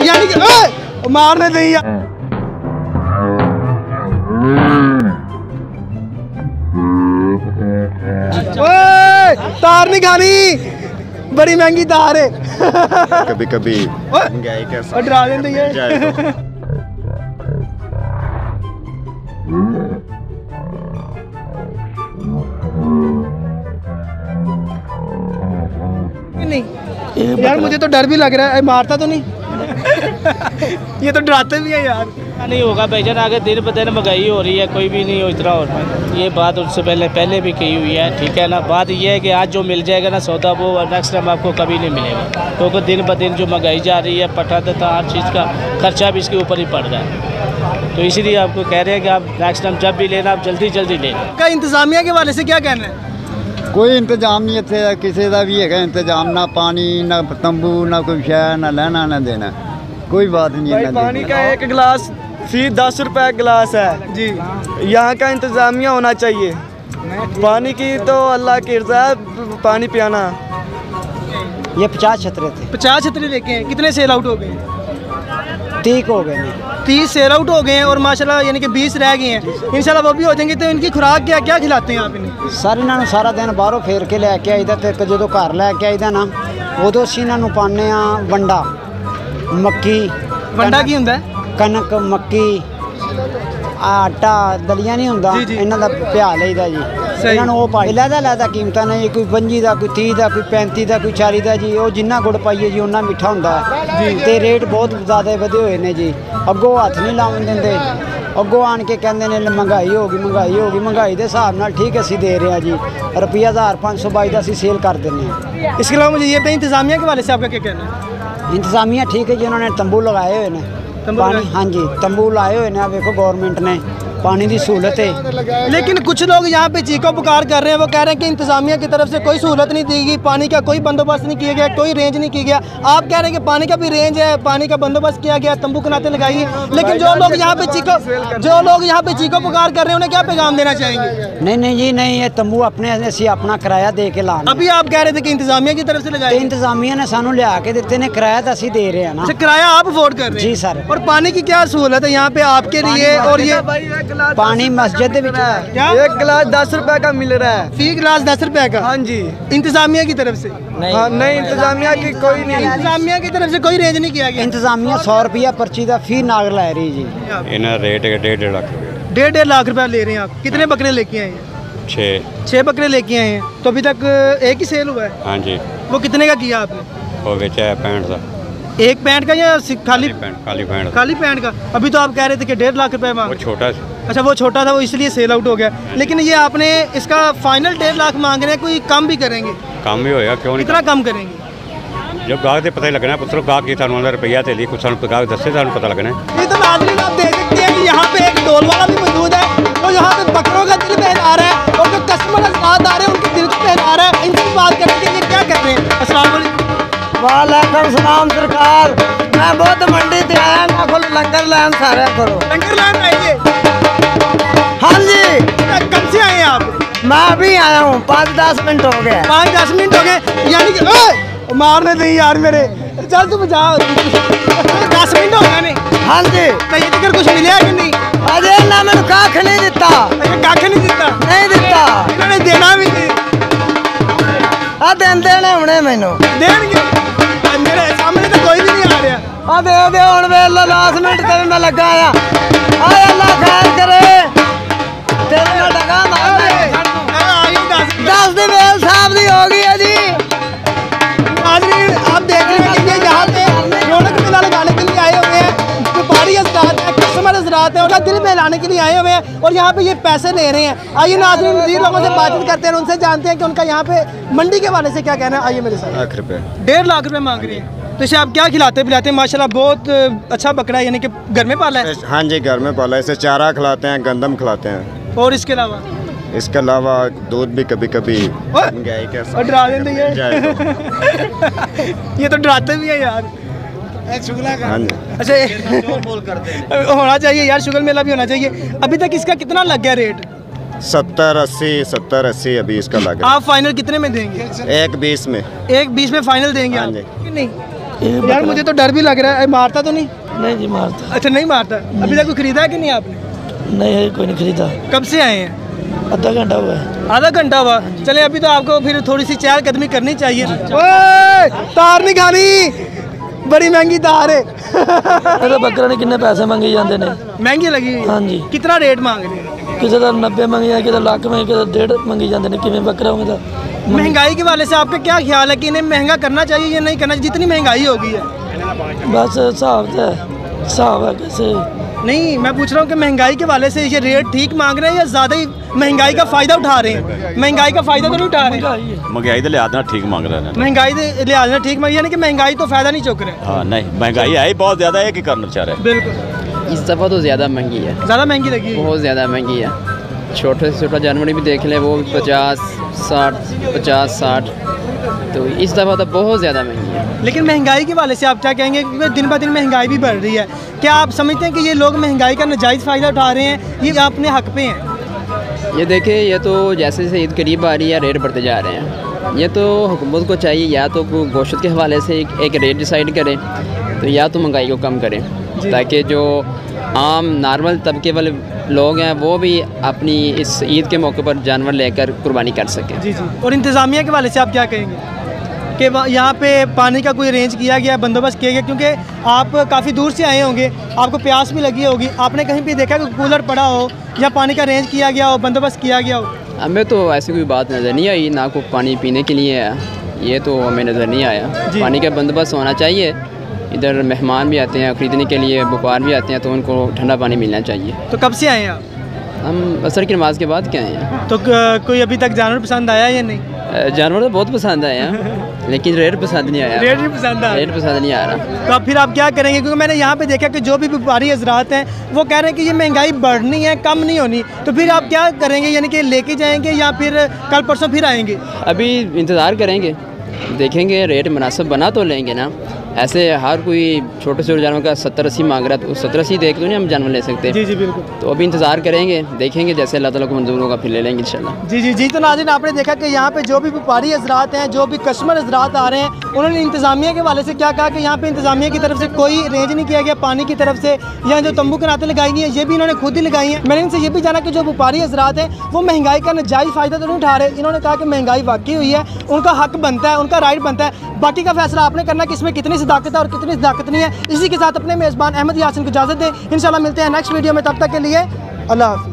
यानी कि मारने नहीं यार। तार नहीं खानी, बड़ी महंगी तार है। कभी कभी डरा देते हैं। नहीं यार, मुझे तो डर भी लग रहा है, मारता तो नहीं। ये तो डराते भी है यार। नहीं होगा भाईजान, आगे दिन ब दिन महंगाई हो रही है, कोई भी नहीं उतना हो रहा है। ये बात उससे पहले भी कही हुई है, ठीक है ना। बात ये है कि आज जो मिल जाएगा ना सौदा, वो नेक्स्ट टाइम आपको कभी नहीं मिलेगा, क्योंकि दिन ब दिन जो महंगाई जा रही है, पटा दता हर चीज़ का खर्चा भी इसके ऊपर ही पड़ रहा है। तो इसीलिए आपको कह रहे हैं कि आप नेक्स्ट टाइम जब भी लेना, आप जल्दी लेना। का इंतजामिया के वाले से क्या कहना है? कोई इंतजाम नहीं इतने किसी का भी है इंतजाम, ना पानी ना तंबू ना कोई शह, ना लेना ना देना, कोई बात नहीं है। पानी का एक गिलास फी 10 रुपए गिलास है जी। यहाँ का इंतजामिया होना चाहिए। पानी की तो अल्लाह की रज़ा है, पानी पियाना। ये 50 छतरे थे। 50 छतरे लेके हैं। कितने सेल आउट हो गए? 30 हो गए। 30 सेल आउट हो गए हैं और माशाल्लाह यानी कि 20 रह गए हैं। इंशाल्लाह वो भी हो जाएंगे। तो इनकी खुराक क्या खिलाते हैं आप इन्हें? सर इन्होंने सारा दिन बाहरों फेर के लैके आईदा, तो जो घर लैके आईदा ना उदों असीं इन्हां नूं पाने आ वंडा, मक्की। वंडा की हुंदा है? कनक, मक्की, आटा, दलिया नहीं हुंदा, इन्हां दा पिया लईदा जी। इन्हां नूं ओह पाई लैदा कीमतां ने जी, कोई 25 का, कोई 30 का, कोई 35 का, कोई 40 का जी। वो जिन्ना गुड़ पाइए जी उन्ना मिठा हुंदा जी। ते रेट बहुत ज़्यादा वधे हुए ने जी। अगों हथ नहीं लाउण दिंदे, अगों आन के कहंदे ने महंगाई हो गई। महंगाई के हिसाब नाल ठीक असीं दे रहे हैं जी। रुपया 1522 का असीं सेल कर दिंदे हैं। इसके अलावा मुझे ये बताइए इंतजामिया के वाले से आपका क्या कहना है? इंतजामिया ठीक है जी, उन्होंने तंबू लगाए हुए हैं। पानी, हाँ जी, तंबू लाए हुए हैं। देखो गवर्नमेंट ने पानी की सहूलत है। लेकिन कुछ लोग यहाँ पे चीखो पुकार कर रहे हैं। वो कह रहे हैं कि इंतजामिया की तरफ से कोई सहूलत नहीं दी गई, पानी का कोई बंदोबस्त नहीं किया गया, कोई रेंज नहीं किया गया। आप कह रहे हैं कि पानी का भी रेंज है, पानी का बंदोबस्त किया गया, तंबू कनाते लगाई है। लेकिन जो लोग यहाँ पे चीखो पुकार कर रहे हैं, उन्हें क्या पैगाम देना चाहेंगे? नहीं जी नहीं, ये तंबू अपना किराया दे के लाना। अभी आप कह रहे थे कि इंतजामिया की तरफ से लगाए। इंतजामिया ने सानू लिया के दिते ने, किराया तो असीं दे रहे हैं ना। किराया आप अफोर्ड कर रहे हैं? जी सर। और पानी की क्या सहूलत है यहाँ पे आपके लिए? और ये पानी मस्जिद क्या 1 गिलास 10 रुपए का मिल रहा है। फी गिलास 10 रुपए का? हाँ जी। इंतजामिया की तरफ से? नहीं इंतजामिया की कोई नहीं। इंतजामिया की तरफ से कोई रेंज नहीं किया गया। इंतजामिया 100 रुपया पर्ची का फी नाग ला रही जी। इन्हें रेट है 1.5 लाख। 1.5 लाख रुपया ले रहे हैं आप। कितने बकरे लेके आए हैं? 6 बकरे लेके आए हैं। तो अभी तक एक ही सेल हुआ है? हाँ जी। वो कितने का किया आपने? वो बेचा है 65 का। एक 65 का या खाली 65 का? अभी तो आप कह रहे थे कि 1.5 लाख रुपए मांग। वो छोटा। अच्छा वो छोटा था, वो इसलिए सेल आउट हो गया। लेकिन ये आपने इसका फाइनल 1.5 लाख मांग रहे हैं, कोई कम भी करेंगे? कम भी होएगा, क्यों नहीं? कितना कम करेंगे? जब गाहक से पता ही लगना है, पुत्रों गाहक की थानू रुपया ते लिए कुछ गाहक दस से पता लगना है। ये तो नाज़रीन आप देख सकते हैं कि यहाँ पे एक ढोल वाला भी मौजूद है, तो यहाँ पे बकरों का दिल बहला रहा है और जो कस्टमर हज़रात आ रहे हैं उनके दिल को बहला रहा है। इनसे बात करने के लिए क्या कर रहे हैं? अस्सलाम वालेकुम। वालेकुम सलाम सरकार। मैं बहुत मंडी से आया ना, खोल लंगर लाइन सारे करो। लंगर लाइन आइए। हाँ जी। कब से आए हैं आप? मैं अभी आया हूँ, 5-10 मिनट हो गए। 5-10 मिनट हो गए यानी कि मारने नहीं यार मेरे। चल तू बचा। 10 मिनट हो गए नहीं? हाँ जी। तो ये तक कुछ मिले कि नहीं? अरे ना मैंने काख नहीं दिता। काख नहीं दिता? नहीं दिता। इन्होंने देना भी नहीं। देने होने मैनू देंगे। मेरे सामने तो कोई भी नहीं आ रहा। दे हुण वेला 10 मिनट तक मैं लगा आया। अल्लाह खैर करे। तेरे में लगा मारना 10 दी वेल साहब दी हो गई है जी। नाज़रीन आप देख रहे हैं कि ये यहाँ पे रौनक मेला लगाने के लिए आए हुए हैं। व्यापारी हज़रात हैं, कस्टमर हज़रात हैं, उनका दिल बहलाने के लिए आए हुए हैं और यहाँ पे ये पैसे ले रहे हैं। आइए नाज़रीन मज़ीद लोगों से बातचीत करते हैं, उनसे जानते हैं कि उनका यहाँ पे मंडी के वाले से क्या कहना है। आइए मेरे साथ। 1.5 लाख रुपए मांग रहे हैं। तो इसे आप क्या खिलाते पिलाते हैं? माशाल्लाह बहुत अच्छा बकरा है, यानी कि घर में पाला है? हाँ जी, घर में पाला है। इसे चारा खिलाते हैं, गंदम खिलाते हैं। और इसके अलावा? इसके अलावा दूध भी कभी कभी डरा देते हैं। ये तो डराते भी है यार। हाँ जी। अच्छा होना चाहिए यार, शुगर मेला भी होना चाहिए। अभी तक इसका कितना लग गया रेट? 70-80 अभी इसका लगा। आप फाइनल कितने में देंगे? 1.20 में। 1.20 में फाइनल देंगे हाँ आप? जी। नहीं यार मुझे तो डर भी लग रहा है, मारता तो नहीं? नहीं जी मारता। अच्छा नहीं मारता। अभी तक कोई खरीदा है कि नहीं आपने? नहीं है, कोई नहीं खरीदा। कब से आए हैं? आधा घंटा हुआ है। आधा घंटा हुआ। चले अभी तो आपको फिर थोड़ी सी चहलकदमी करनी चाहिए। ओए तार नहीं खानी, बड़ी महंगी तार है। तो बकरा ने कितने पैसे मंगे जाते ने? महंगी लगी? हाँ जी। कितना रेट मांग रहे हैं? किसी का 90 मंगी जाए, किसी लाख में, किसी 1.5 मंगी जाते ने। किमें बकरा होंगे तो महंगाई के वाले से आपका क्या ख्याल है कि इन्हें महंगा करना चाहिए या नहीं करना चाहिए? जितनी महंगाई हो गई है बस हिसाब है कैसे। नहीं, मैं पूछ रहा हूँ कि महंगाई के वाले से ये रेट ठीक मांग रहे हैं या ज़्यादा ही महंगाई का फ़ायदा उठा रहे हैं? महंगाई का फ़ायदा तो नहीं उठा रहे हैं? महंगाई के लिहाज ना ठीक मांग रहे हैं। महंगाई के लिहाज में ठीक मांग, यानी कि महंगाई तो फ़ायदा नहीं चुक रहे। हाँ नहीं, महंगाई है ही बहुत ज़्यादा है कि करना चाह रहे हैं। बिल्कुल। इस दफ़ा तो ज़्यादा महंगी है, ज़्यादा महंगी लगी? बहुत ज़्यादा महंगी है। छोटे से छोटा जानवर भी देख ले, वो 50-60, तो इस दफ़ा तो बहुत ज़्यादा महंगी है। लेकिन महंगाई के वाले से आप क्या कहेंगे? क्योंकि दिन ब दिन महंगाई भी बढ़ रही है। क्या आप समझते हैं कि ये लोग महंगाई का नाजायज़ फ़ायदा उठा रहे हैं, ये अपने हक पे हैं? ये देखिए, ये तो जैसे जैसे ईद करीब आ रही है रेट बढ़ते जा रहे हैं। ये तो हुकूमत को चाहिए या तो गोश्त के हवाले से एक रेट डिसाइड करें, तो या तो महंगाई को कम करें, ताकि जो आम नॉर्मल तबके वाले लोग हैं वो भी अपनी इस ईद के मौके पर जानवर लेकर कुर्बानी कर सकें। जी जी। और इंतज़ामिया के वाले से आप क्या कहेंगे कि यहाँ पे पानी का कोई अरेंज किया गया, बंदोबस्त किया गया? क्योंकि आप काफ़ी दूर से आए होंगे, आपको प्यास भी लगी होगी, आपने कहीं भी देखा कि कूलर पड़ा हो या पानी का अरेंज किया गया हो, बंदोबस्त किया गया हो? हमें तो ऐसी कोई बात नज़र नहीं आई, ना कोई पानी पीने के लिए है, ये तो हमें नज़र नहीं आया। पानी का बंदोबस्त होना चाहिए। इधर मेहमान भी आते हैं ख़रीदने के लिए, व्यापार भी आते हैं, तो उनको ठंडा पानी मिलना चाहिए। तो कब से आए हैं आप? हम असर की नमाज के बाद क्या हैं। तो कोई अभी तक जानवर पसंद आया या नहीं? जानवर तो बहुत पसंद आए हैं, लेकिन रेट पसंद नहीं आया। रेट नहीं पसंद आया? रेट पसंद नहीं आ रहा। तो अब फिर आप क्या करेंगे? क्योंकि मैंने यहाँ पे देखा कि जो भी व्यापारी हजरात हैं वो कह रहे हैं कि ये महंगाई बढ़नी है, कम नहीं होनी। तो फिर आप क्या करेंगे? यानी कि लेके जाएंगे या फिर कल परसों फिर आएंगे? अभी इंतज़ार करेंगे, देखेंगे, रेट मुनासिब बना तो लेंगे ना। ऐसे हर कोई छोटे छोटे जानवर का 70-80 मांग रहा है, तो 70-80 देख तो नहीं हम जानवर ले सकते। जी जी बिल्कुल। तो अभी इंतज़ार करेंगे, देखेंगे, जैसे अल्लाह ताला को मंजूर होगा फिर ले लेंगे इंशाल्लाह। जी जी जी। तो नाज़रीन, आपने देखा कि यहाँ पे जो भी व्यापारी हजरात हैं, जो भी कस्टमर हजरात आ रहे हैं, उन्होंने इंतज़ामिया के वाले से क्या कहा कि यहाँ पे इंतज़ामिया की तरफ से कोई अरेंज नहीं किया गया पानी की तरफ से, या जो तंबू कराते लगाई गई है ये भी इन्होंने खुद ही लगाई हैं। मैंने इनसे ये भी जाना कि जो व्यापारी हजरात हैं वो महंगाई का नाजायज़ फ़ायदा तो नहीं उठा रहे। इन्होंने कहा कि महंगाई वाकई हुई है, उनका हक बनता है, उनका राइट बनता है। बाकी का फैसला आपने करना कि इसमें कितनी सदाकत है और कितनी सदाकत नहीं है। इसी के साथ अपने मेज़बान अहमद यासिन को इजाज़त दें। इंशाल्लाह मिलते हैं नेक्स्ट वीडियो में, तब तक के लिए अल्लाह हाफ़िज़।